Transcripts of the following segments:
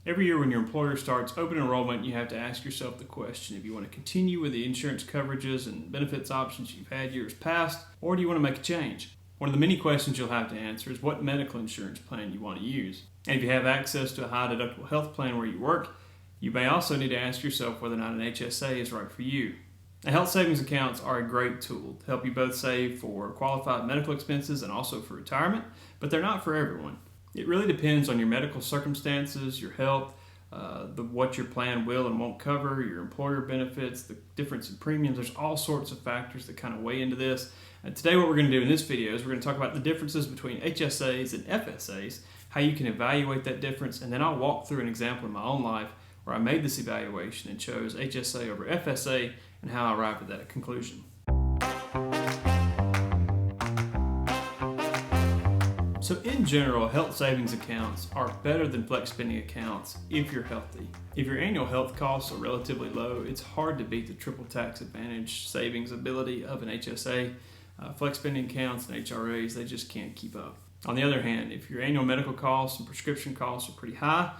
Every year when your employer starts open enrollment, you have to ask yourself the question if you want to continue with the insurance coverages and benefits options you've had years past, or do you want to make a change? One of the many questions you'll have to answer is what medical insurance plan you want to use. And if you have access to a high deductible health plan where you work, you may also need to ask yourself whether or not an HSA is right for you. Now, health savings accounts are a great tool to help you both save for qualified medical expenses and also for retirement, but they're not for everyone. It really depends on your medical circumstances, your health, what your plan will and won't cover, your employer benefits, the difference in premiums. There's all sorts of factors that kind of weigh into this. And today what we're going to do in this video is we're going to talk about the differences between HSAs and FSAs, how you can evaluate that difference, and then I'll walk through an example in my own life where I made this evaluation and chose HSA over FSA and how I arrived at that conclusion. So in general, health savings accounts are better than flex spending accounts if you're healthy. If your annual health costs are relatively low, it's hard to beat the triple tax advantage savings ability of an HSA. Flex spending accounts and HRAs, they just can't keep up. On the other hand, if your annual medical costs and prescription costs are pretty high,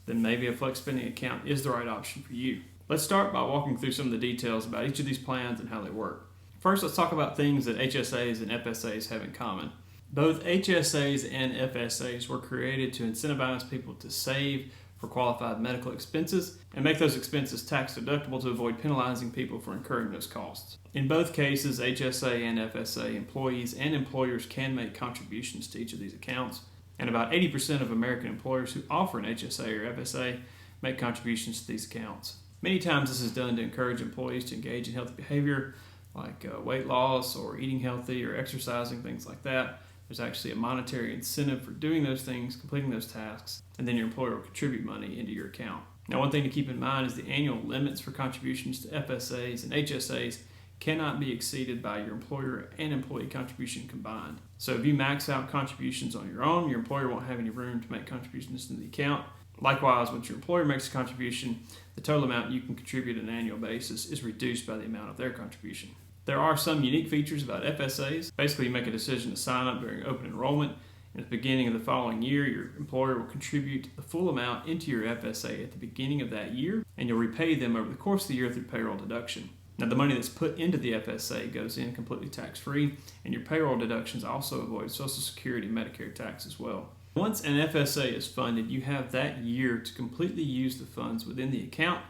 then maybe a flex spending account is the right option for you. Let's start by walking through some of the details about each of these plans and how they work. First, let's talk about things that HSAs and FSAs have in common. Both HSAs and FSAs were created to incentivize people to save for qualified medical expenses and make those expenses tax deductible to avoid penalizing people for incurring those costs. In both cases, HSA and FSA employees and employers can make contributions to each of these accounts, and about 80% of American employers who offer an HSA or FSA make contributions to these accounts. Many times this is done to encourage employees to engage in healthy behavior like weight loss or eating healthy or exercising, things like that. There's actually a monetary incentive for doing those things, completing those tasks, and then your employer will contribute money into your account. Now, one thing to keep in mind is the annual limits for contributions to FSAs and HSAs cannot be exceeded by your employer and employee contribution combined. So if you max out contributions on your own, your employer won't have any room to make contributions into the account. Likewise, once your employer makes a contribution, the total amount you can contribute on an annual basis is reduced by the amount of their contribution. There are some unique features about FSAs. Basically, you make a decision to sign up during open enrollment, and at the beginning of the following year, your employer will contribute the full amount into your FSA at the beginning of that year, and you'll repay them over the course of the year through payroll deduction. Now, the money that's put into the FSA goes in completely tax-free, and your payroll deductions also avoid Social Security and Medicare tax as well. Once an FSA is funded, you have that year to completely use the funds within the account,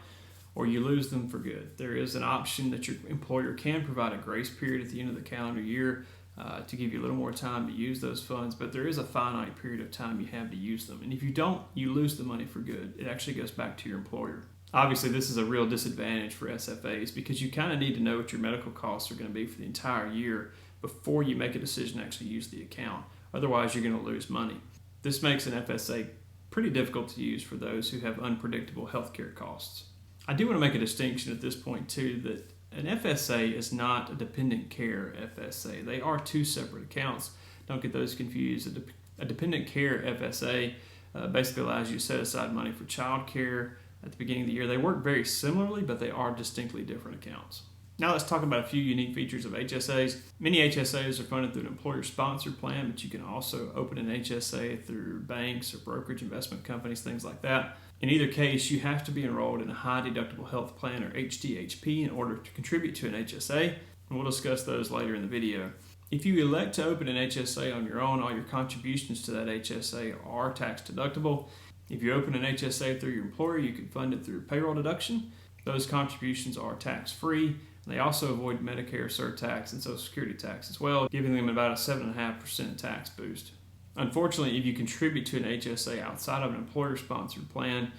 or you lose them for good. There is an option that your employer can provide a grace period at the end of the calendar year to give you a little more time to use those funds, but there is a finite period of time you have to use them. And if you don't, you lose the money for good. It actually goes back to your employer. Obviously, this is a real disadvantage for SFAs because you kind of need to know what your medical costs are going to be for the entire year before you make a decision to actually use the account. Otherwise, you're going to lose money. This makes an FSA pretty difficult to use for those who have unpredictable healthcare costs. I do want to make a distinction at this point too that an FSA is not a dependent care FSA. They are two separate accounts. Don't get those confused. A dependent care FSA basically allows you to set aside money for child care at the beginning of the year. They work very similarly, but they are distinctly different accounts. Now let's talk about a few unique features of HSAs. Many HSAs are funded through an employer-sponsored plan, but you can also open an HSA through banks or brokerage investment companies, things like that. In either case, you have to be enrolled in a high deductible health plan or HDHP in order to contribute to an HSA, and we'll discuss those later in the video. If you elect to open an HSA on your own, all your contributions to that HSA are tax deductible. If you open an HSA through your employer, you can fund it through payroll deduction. Those contributions are tax-free. They also avoid Medicare surtax and Social Security tax as well, giving them about a 7.5% tax boost. Unfortunately, if you contribute to an HSA outside of an employer-sponsored plan,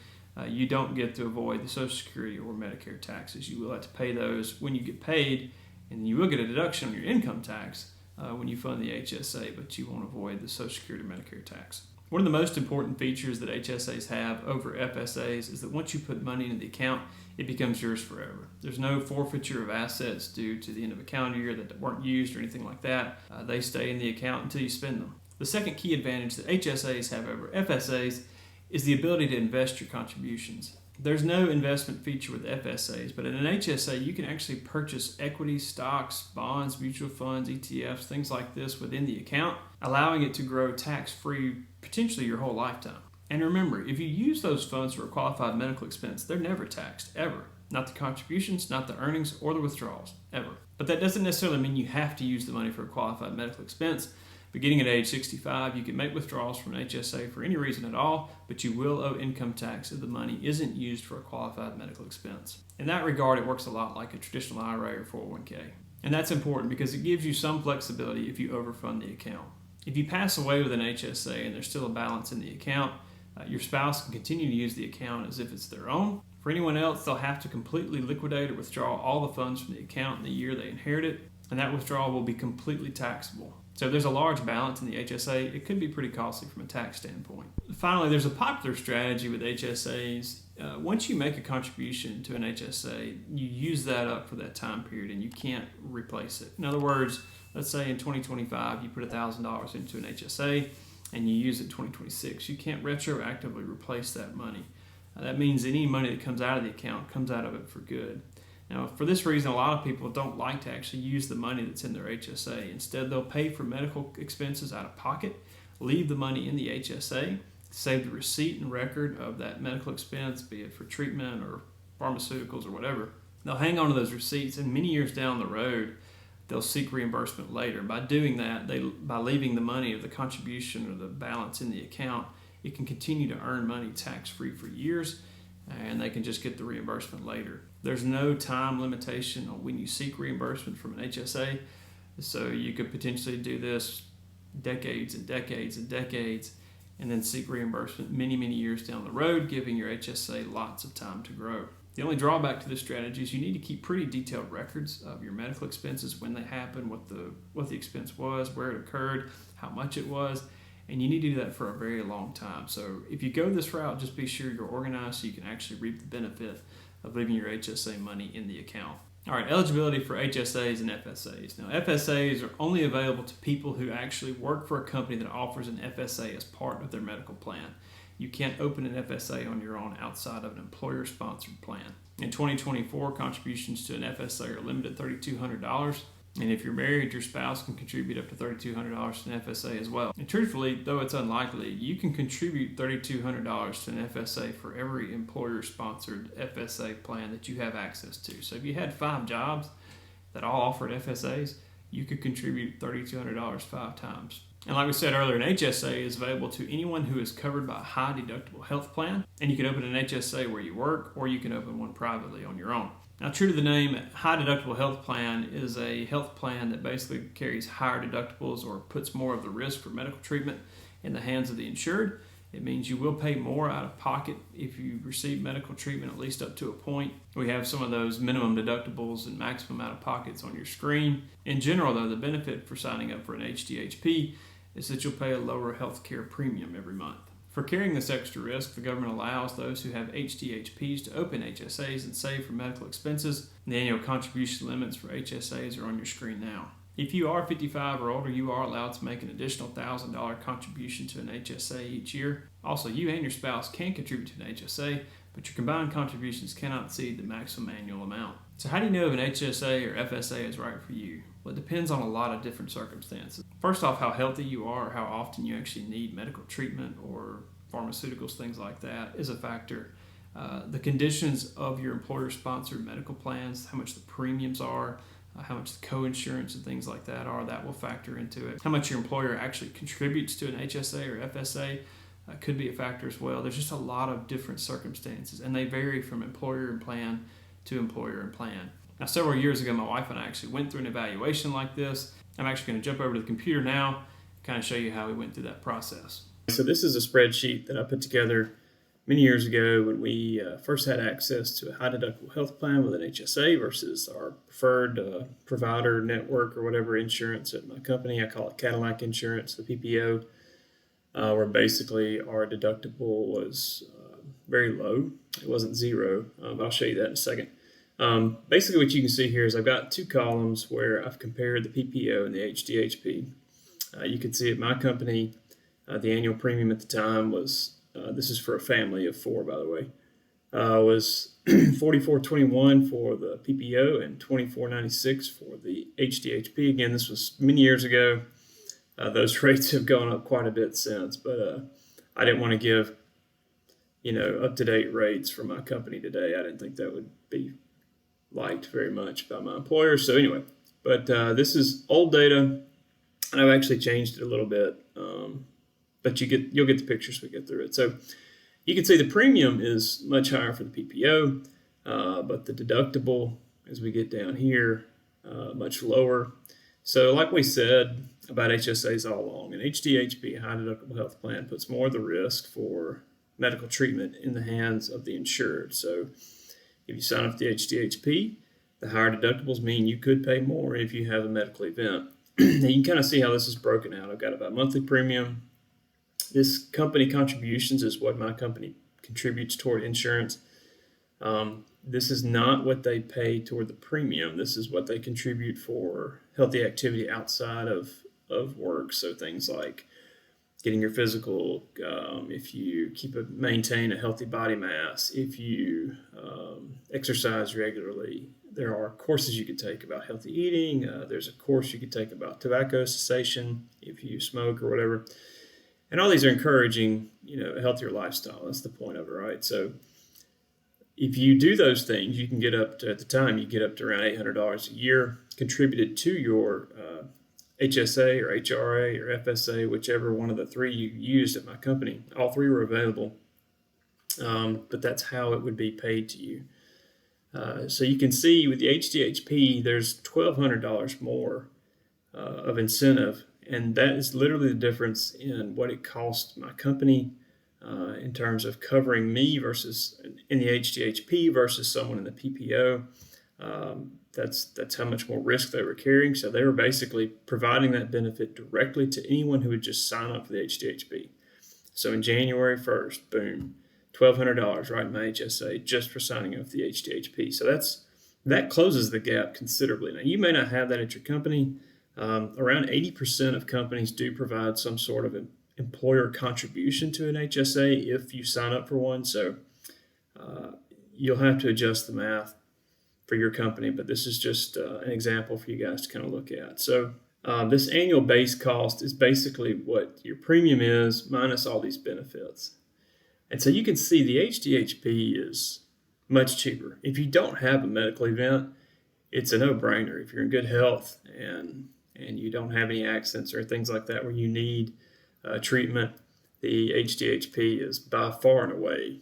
you don't get to avoid the Social Security or Medicare taxes. You will have to pay those when you get paid, and you will get a deduction on your income tax when you fund the HSA, but you won't avoid the Social Security or Medicare tax. One of the most important features that HSAs have over FSAs is that once you put money into the account, it becomes yours forever. There's no forfeiture of assets due to the end of a calendar year that weren't used or anything like that. They stay in the account until you spend them. The second key advantage that HSAs have over FSAs is the ability to invest your contributions. There's no investment feature with FSAs, but in an HSA, you can actually purchase equities, stocks, bonds, mutual funds, ETFs, things like this within the account, allowing it to grow tax-free potentially your whole lifetime. And remember, if you use those funds for a qualified medical expense, they're never taxed, ever. Not the contributions, not the earnings, or the withdrawals, ever. But that doesn't necessarily mean you have to use the money for a qualified medical expense. Beginning at age 65, you can make withdrawals from an HSA for any reason at all, but you will owe income tax if the money isn't used for a qualified medical expense. In that regard, it works a lot like a traditional IRA or 401k. And that's important because it gives you some flexibility if you overfund the account. If you pass away with an HSA and there's still a balance in the account, your spouse can continue to use the account as if it's their own. For anyone else, they'll have to completely liquidate or withdraw all the funds from the account in the year they inherit it, and that withdrawal will be completely taxable. So if there's a large balance in the HSA, it could be pretty costly from a tax standpoint. Finally, there's a popular strategy with HSAs. Once you make a contribution to an HSA, you use that up for that time period and you can't replace it. In other words, let's say in 2025 you put $1,000 into an HSA and you use it in 2026. You can't retroactively replace that money. That means any money that comes out of the account comes out of it for good. Now, for this reason, a lot of people don't like to actually use the money that's in their HSA. Instead, they'll pay for medical expenses out of pocket, leave the money in the HSA, save the receipt and record of that medical expense, be it for treatment or pharmaceuticals or whatever. They'll hang on to those receipts, and many years down the road, they'll seek reimbursement later. By doing that, by leaving the money or the contribution or the balance in the account, it can continue to earn money tax-free for years, and they can just get the reimbursement later. There's no time limitation on when you seek reimbursement from an HSA, so you could potentially do this decades and decades and decades and then seek reimbursement many, many years down the road, giving your HSA lots of time to grow. The only drawback to this strategy is you need to keep pretty detailed records of your medical expenses, when they happened, what the expense was, where it occurred, how much it was, and you need to do that for a very long time. So if you go this route, just be sure you're organized so you can actually reap the benefit of leaving your HSA money in the account. All right, eligibility for HSAs and FSAs. Now, FSAs are only available to people who actually work for a company that offers an FSA as part of their medical plan. You can't open an FSA on your own outside of an employer-sponsored plan. In 2024, contributions to an FSA are limited to $3,200. And if you're married, your spouse can contribute up to $3,200 to an FSA as well. And truthfully, though it's unlikely, you can contribute $3,200 to an FSA for every employer-sponsored FSA plan that you have access to. So if you had 5 jobs that all offered FSAs, you could contribute $3,200 5 times. And like we said earlier, an HSA is available to anyone who is covered by a high-deductible health plan. And you can open an HSA where you work, or you can open one privately on your own. Now, true to the name, high deductible health plan is a health plan that basically carries higher deductibles or puts more of the risk for medical treatment in the hands of the insured. It means you will pay more out of pocket if you receive medical treatment, at least up to a point. We have some of those minimum deductibles and maximum out of pockets on your screen. In general, though, the benefit for signing up for an HDHP is that you'll pay a lower health care premium every month. For carrying this extra risk, the government allows those who have HDHPs to open HSAs and save for medical expenses. The annual contribution limits for HSAs are on your screen now. If you are 55 or older, you are allowed to make an additional $1,000 contribution to an HSA each year. Also, you and your spouse can contribute to an HSA, but your combined contributions cannot exceed the maximum annual amount. So how do you know if an HSA or FSA is right for you? Well, it depends on a lot of different circumstances. First off, how healthy you are, or how often you actually need medical treatment or pharmaceuticals, things like that, is a factor. The conditions of your employer-sponsored medical plans, how much the premiums are, how much the co-insurance and things like that are, that will factor into it. How much your employer actually contributes to an HSA or FSA could be a factor as well. There's just a lot of different circumstances, and they vary from employer and plan to employer and plan. Now, several years ago, my wife and I actually went through an evaluation like this. I'm actually going to jump over to the computer now, kind of show you how we went through that process. So this is a spreadsheet that I put together many years ago when we first had access to a high deductible health plan with an HSA versus our preferred provider network or whatever insurance at my company. I call it Cadillac Insurance, the PPO, where basically our deductible was very low. It wasn't zero, but I'll show you that in a second. Basically what you can see here is I've got 2 columns where I've compared the PPO and the HDHP. You can see at my company, the annual premium at the time was, this is for a family of 4, by the way, was $44.21 for the PPO and $24.96 for the HDHP. Again, this was many years ago. Those rates have gone up quite a bit since, but I didn't want to give up-to-date rates from my company today. I didn't think that would be liked very much by my employer. So anyway, but this is old data, and I've actually changed it a little bit. But you'll get the picture as we get through it. So you can see the premium is much higher for the PPO, but the deductible, as we get down here, much lower. So like we said about HSAs all along, an HDHP, high deductible health plan, puts more of the risk for medical treatment in the hands of the insured. So if you sign up for the HDHP, the higher deductibles mean you could pay more if you have a medical event. Now you can kind of see how this is broken out. I've got about monthly premium. This company contributions is what my company contributes toward insurance. This is not what they pay toward the premium. This is what they contribute for healthy activity outside of work. So things like getting your physical, if you maintain a healthy body mass, if you exercise regularly. There are courses you could take about healthy eating. There's a course you could take about tobacco cessation if you smoke or whatever. And all these are encouraging, a healthier lifestyle. That's the point of it, right? So if you do those things, you can get up to, at the time, you get up to around $800 a year contributed to your HSA or HRA or FSA, whichever one of the three you used at my company. All three were available, but that's how it would be paid to you. So you can see with the HDHP, there's $1,200 more of incentive, and that is literally the difference in what it cost my company in terms of covering me versus in the HDHP versus someone in the PPO. That's how much more risk they were carrying. So they were basically providing that benefit directly to anyone who would just sign up for the HDHP. So in January 1st, boom, $1,200 right in my HSA just for signing up for the HDHP. So that closes the gap considerably. Now, you may not have that at your company. Around 80% of companies do provide some sort of employer contribution to an HSA if you sign up for one. So you'll have to adjust the math for your company, but this is just an example for you guys to kind of look at. So this annual base cost is basically what your premium is minus all these benefits. And so you can see the HDHP is much cheaper. If you don't have a medical event, it's a no-brainer. If you're in good health and you don't have any accidents or things like that where you need treatment, the HDHP is by far and away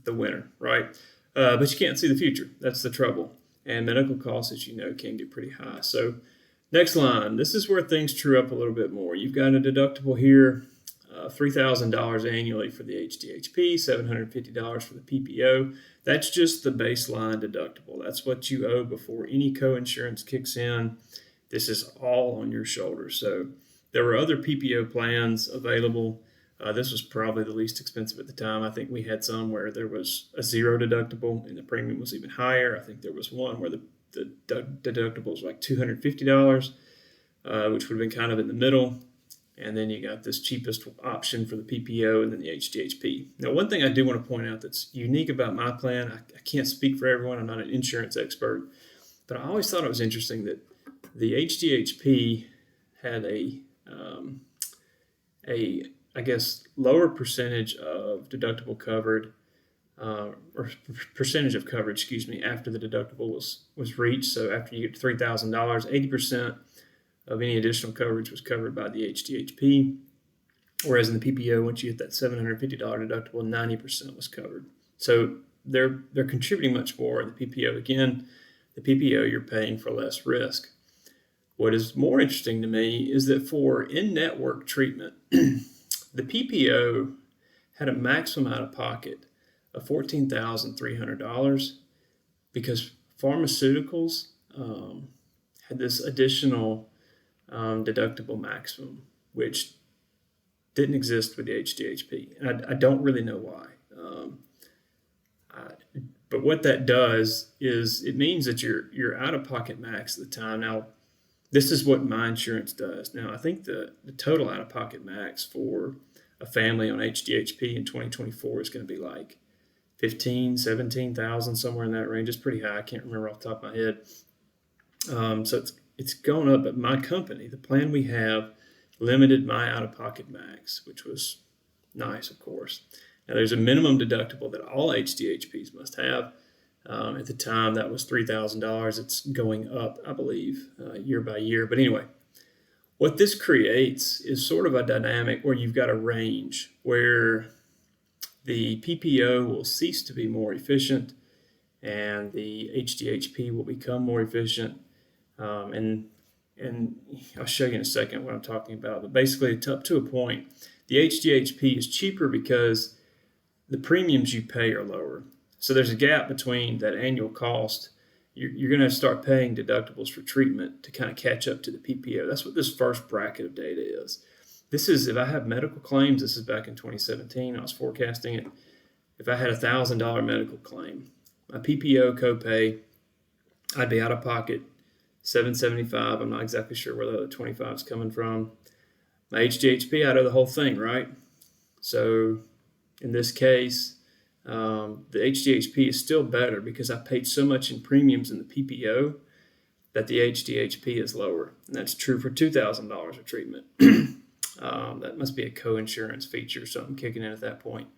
the winner, right? But you can't see the future. That's the trouble. And medical costs, as you know, can get pretty high. So next line, this is where things true up a little bit more. You've got a deductible here, $3,000 annually for the HDHP, $750 for the PPO. That's just the baseline deductible. That's what you owe before any co-insurance kicks in. This is all on your shoulders. So there were other PPO plans available. This was probably the least expensive at the time. I think we had some where there was a zero deductible and the premium was even higher. I think there was one where the deductible was like $250, which would have been kind of in the middle. And then you got this cheapest option for the PPO and then the HDHP. Now, one thing I do want to point out that's unique about my plan, I can't speak for everyone. I'm not an insurance expert, but I always thought it was interesting that the HDHP had a I guess, lower percentage of deductible covered, or percentage of coverage, after the deductible was reached. So after you get to $3,000, 80% of any additional coverage was covered by the HDHP, whereas in the PPO, once you hit that $750 deductible, 90% was covered. So they're contributing much more in the PPO. Again, the PPO, you're paying for less risk. What is more interesting to me is that for in-network treatment, the PPO had a maximum out-of-pocket of $14,300 because pharmaceuticals had this additional deductible maximum, which didn't exist with the HDHP. And I don't really know why. But what that does is it means that your out-of-pocket max at the time. Now, this is what my insurance does. Now, I think the total out-of-pocket max for a family on HDHP in 2024 is going to be like 15, 17,000, somewhere in that range. It's pretty high. I can't remember off the top of my head. So it's going up. But my company, the plan we have, limited my out-of-pocket max, which was nice, of course. Now, there's a minimum deductible that all HDHPs must have. At the time, that was $3,000. It's going up, I believe, year by year. But anyway, what this creates is sort of a dynamic where you've got a range where the PPO will cease to be more efficient and the HDHP will become more efficient. And I'll show you in a second what I'm talking about. But basically, up to a point, the HDHP is cheaper because the premiums you pay are lower. So there's a gap between that annual cost. You're going to start paying deductibles for treatment to kind of catch up to the PPO. That's what this first bracket of data is. This is, if I have medical claims, this is back in 2017, I was forecasting it. If I had a $1,000 medical claim, my PPO copay, I'd be out of pocket $775. I'm not exactly sure where the other 25 is coming from. My HDHP, I'd owe the whole thing, right? So in this case, the HDHP is still better because I paid so much in premiums in the PPO that the HDHP is lower. And that's true for $2,000 of treatment. That must be a co-insurance feature or something kicking in at that point.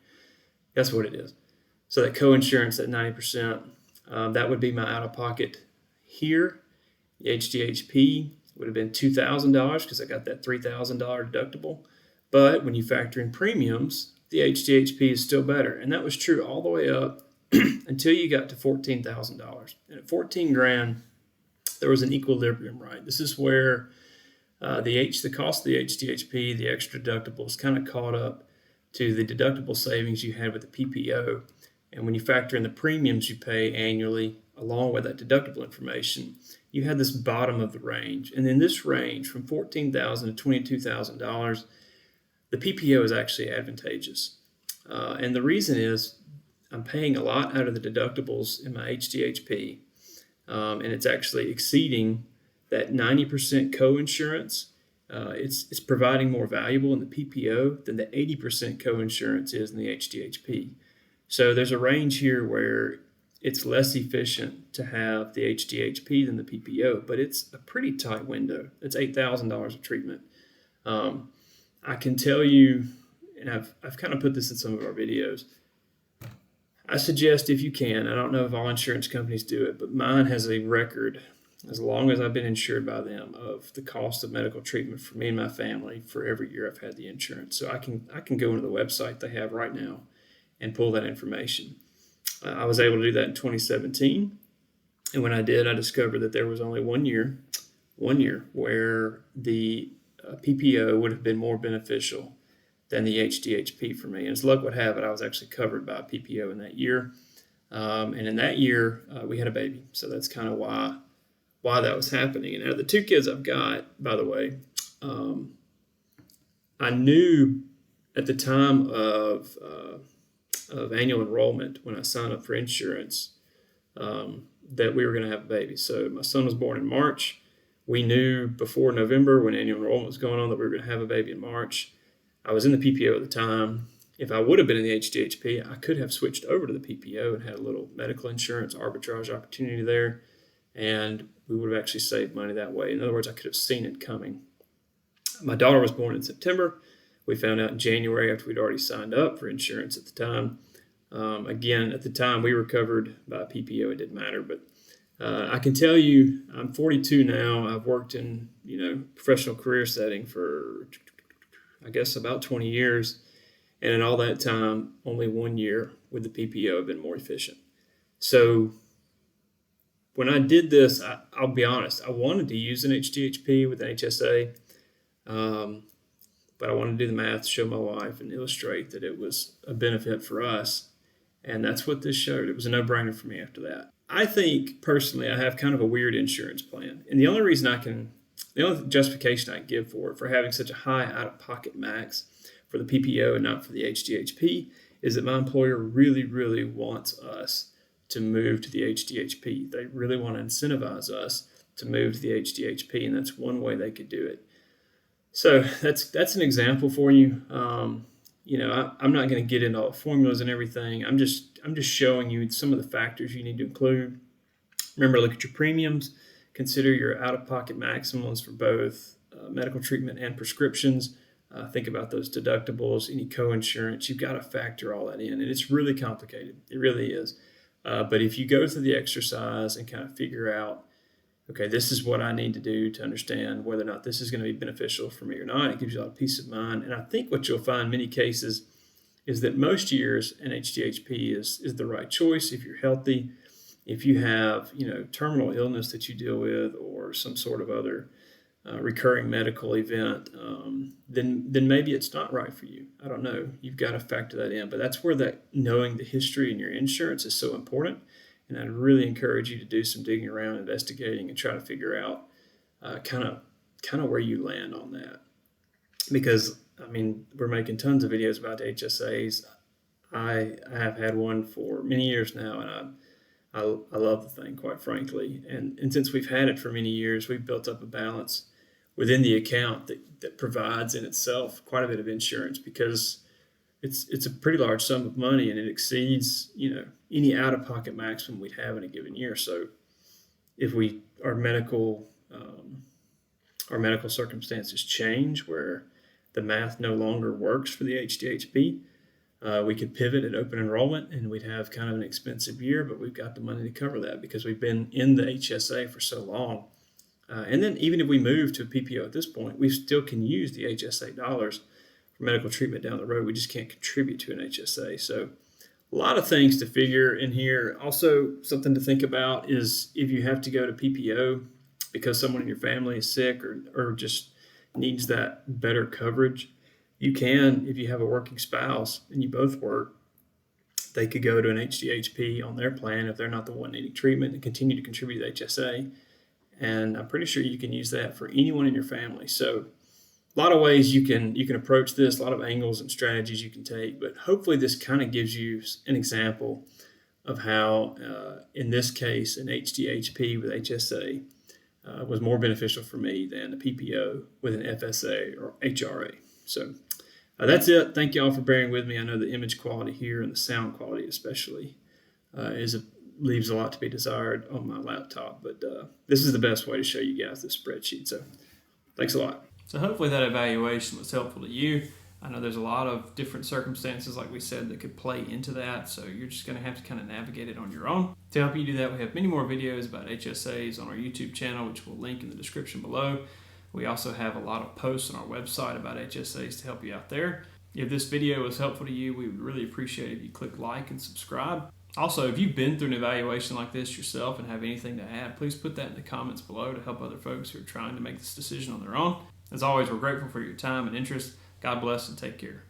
That's what it is. So that co-insurance at 90%, that would be my out-of-pocket here. The HDHP would have been $2,000 because I got that $3,000 deductible. But when you factor in premiums, the HDHP is still better. And that was true all the way up until you got to $14,000. And at $14,000, there was an equilibrium, right? This is where the cost of the HDHP, the extra deductibles, kind of caught up to the deductible savings you had with the PPO. And when you factor in the premiums you pay annually, along with that deductible information, you had this bottom of the range. And in this range, from $14,000 to $22,000, the PPO is actually advantageous. And the reason is I'm paying a lot out of the deductibles in my HDHP, and it's actually exceeding that 90% co-insurance. It's providing more valuable in the PPO than the 80% co-insurance is in the HDHP. So there's a range here where it's less efficient to have the HDHP than the PPO, but it's a pretty tight window. It's $8,000 of treatment. I can tell you, and I've kind of put this in some of our videos, I suggest if you can, I don't know if all insurance companies do it, but mine has a record, as long as I've been insured by them, of the cost of medical treatment for me and my family for every year I've had the insurance. So I can go into the website they have right now and pull that information. I was able to do that in 2017. And when I did, I discovered that there was only one year where the PPO would have been more beneficial than the HDHP for me. And as luck would have it, I was actually covered by a PPO in that year. And in that year, we had a baby. So that's kind of why that was happening. And out of the two kids I've got, by the way, I knew at the time of annual enrollment when I signed up for insurance that we were going to have a baby. So my son was born in March. We knew before November, when annual enrollment was going on, that we were going to have a baby in March. I was in the PPO at the time. If I would have been in the HDHP, I could have switched over to the PPO and had a little medical insurance arbitrage opportunity there, and we would have actually saved money that way. In other words, I could have seen it coming. My daughter was born in September. We found out in January after we'd already signed up for insurance at the time. Again, at the time, we were covered by a PPO. It didn't matter, but I can tell you, I'm 42 now. I've worked in professional career setting for, I guess, about 20 years. And in all that time, only 1 year with the PPO have been more efficient. So when I did this, I'll be honest, I wanted to use an HDHP with an HSA, but I wanted to do the math, show my wife, and illustrate that it was a benefit for us. And that's what this showed. It was a no-brainer for me after that. I think, personally, I have kind of a weird insurance plan. And the only justification I can give for having such a high out-of-pocket max for the PPO and not for the HDHP is that my employer really, really wants us to move to the HDHP. They really want to incentivize us to move to the HDHP, and that's one way they could do it. So that's an example for you. I'm not going to get into all the formulas and everything. I'm just showing you some of the factors you need to include. Remember, look at your premiums. Consider your out-of-pocket maximums for both medical treatment and prescriptions. Think about those deductibles, any co-insurance. You've got to factor all that in, and it's really complicated. It really is. But if you go through the exercise and kind of figure out, okay, this is what I need to do to understand whether or not this is going to be beneficial for me or not, it gives you a lot of peace of mind. And I think what you'll find in many cases is that most years an HDHP is the right choice if you're healthy. If you have, terminal illness that you deal with or some sort of other recurring medical event, then maybe it's not right for you. I don't know. You've got to factor that in. But that's where that knowing the history in your insurance is so important. And I'd really encourage you to do some digging around, investigating, and try to figure out kind of where you land on that. Because, we're making tons of videos about the HSAs. I have had one for many years now, and I love the thing, quite frankly. And since we've had it for many years, we've built up a balance within the account that provides in itself quite a bit of insurance, because it's a pretty large sum of money, and it exceeds any out-of-pocket maximum we'd have in a given year. So if our medical circumstances change where the math no longer works for the HDHP, we could pivot at open enrollment, and we'd have kind of an expensive year, but we've got the money to cover that because we've been in the HSA for so long. And then even if we move to a PPO at this point, we still can use the HSA dollars for medical treatment down the road. We just can't contribute to an HSA. So a lot of things to figure in here. Also, something to think about is if you have to go to PPO because someone in your family is sick or just needs that better coverage, you can, if you have a working spouse and you both work, they could go to an HDHP on their plan if they're not the one needing treatment and continue to contribute to HSA. And I'm pretty sure you can use that for anyone in your family. So a lot of ways you can approach this, a lot of angles and strategies you can take, but hopefully this kind of gives you an example of how, in this case, an HDHP with HSA was more beneficial for me than a PPO with an FSA or HRA. So that's it. Thank you all for bearing with me. I know the image quality here and the sound quality especially leaves a lot to be desired on my laptop, but this is the best way to show you guys this spreadsheet. So thanks a lot. So hopefully that evaluation was helpful to you. I know there's a lot of different circumstances, like we said, that could play into that, so you're just going to have to kind of navigate it on your own. To help you do that, we have many more videos about HSAs on our YouTube channel, which we'll link in the description below. We also have a lot of posts on our website about HSAs to help you out there. If this video was helpful to you, we would really appreciate it if you click like and subscribe. Also, if you've been through an evaluation like this yourself and have anything to add, please put that in the comments below to help other folks who are trying to make this decision on their own. As always, we're grateful for your time and interest. God bless and take care.